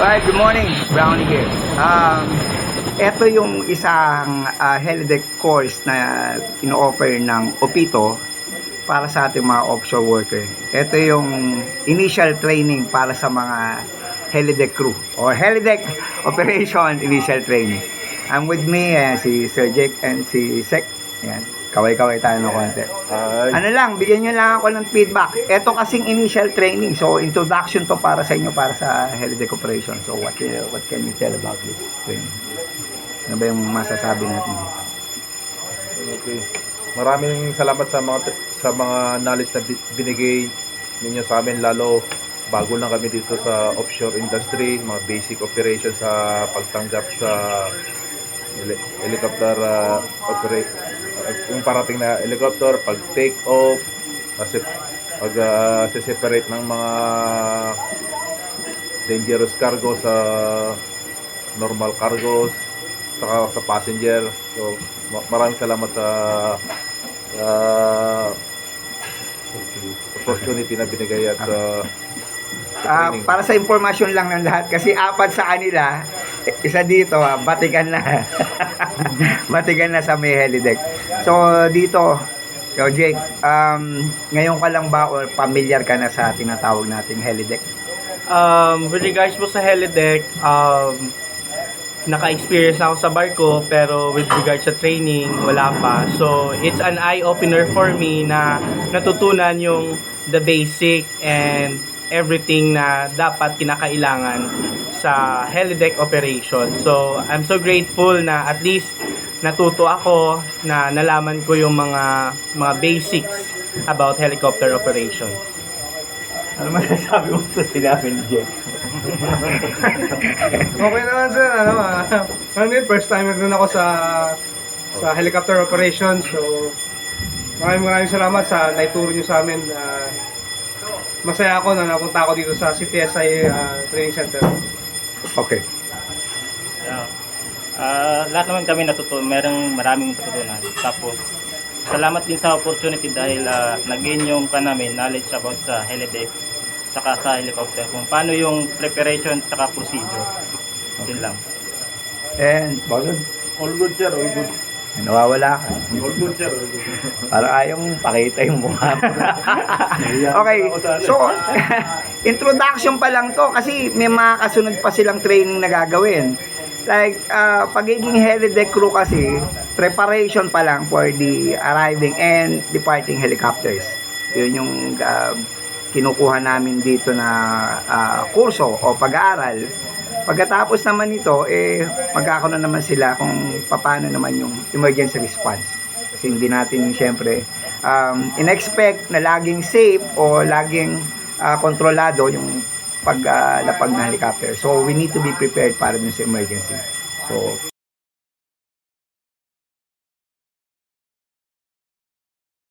Alright, good morning. Brownie here. Ito yung isang helideck course na ino-offer ng Opito para sa ating mga offshore worker. Ito yung initial training para sa mga helideck crew or helideck operation initial training. I'm with me, si Sir Jake and si Sek. Yan. Kaway-kaway tayo ng konti. Ano lang, bigyan nyo lang ako ng feedback. Ito kasing initial training. So, introduction to para sa inyo, para sa helideck operation. So, what can you tell about this training? Ano ba yung masasabi natin? Okay. Maraming salamat sa mga knowledge na binigay ninyo sa amin, lalo bago lang kami dito sa offshore industry, mga basic operations sa pagtanggap sa helicopter yung parating na helicopter, pag take off, pag separate ng mga dangerous cargo sa normal cargos, saka sa passenger. So maraming salamat sa opportunity na binigay at para sa informasyon lang ng lahat, kasi apat sa kanila, isa dito, batikan na. Batikan na sa may helideck. So, dito, so Jake, ngayon ka lang ba or familiar ka na sa tinatawag nating helideck? With regards po sa helideck, naka-experience na ako sa barko, pero with regards sa training, wala pa. So, it's an eye-opener for me na natutunan yung the basic and everything na dapat kinakailangan sa helideck operation. So, I'm so grateful na at least natuto ako, na nalaman ko yung mga basics about helicopter operation. Ano masasabi mo sa sinabi ni Jake? Okay naman sir, first timer din ako sa helicopter operation. So maraming salamat sa naituro nyo sa amin. Masaya ako na napunta ako dito sa CTSI Training Center. Okay. Lahat naman kami maraming natutunan. Tapos salamat din sa opportunity dahil nag-gain yung namin knowledge about sa helideck saka sa helicopter, kung paano yung preparation saka procedure. Yun lang. And, Bogdan? all good sir, all good. Nawawala ka. All good sir, all good. Parang ayaw mong pakita yung mukha mo. Okay, so, introduction pa lang to kasi may mga kasunod pa silang training na gagawin. Like, pagiging helideck crew kasi, preparation pa lang for the arriving and departing helicopters. Yun yung kinukuha namin dito na kurso o pag-aaral. Pagkatapos naman ito, magkakaroon naman sila kung paano naman yung emergency response. Kasi hindi natin siyempre in-expect na laging safe o laging kontrolado yung paglapag na helicopter. So, we need to be prepared para dun sa emergency. So,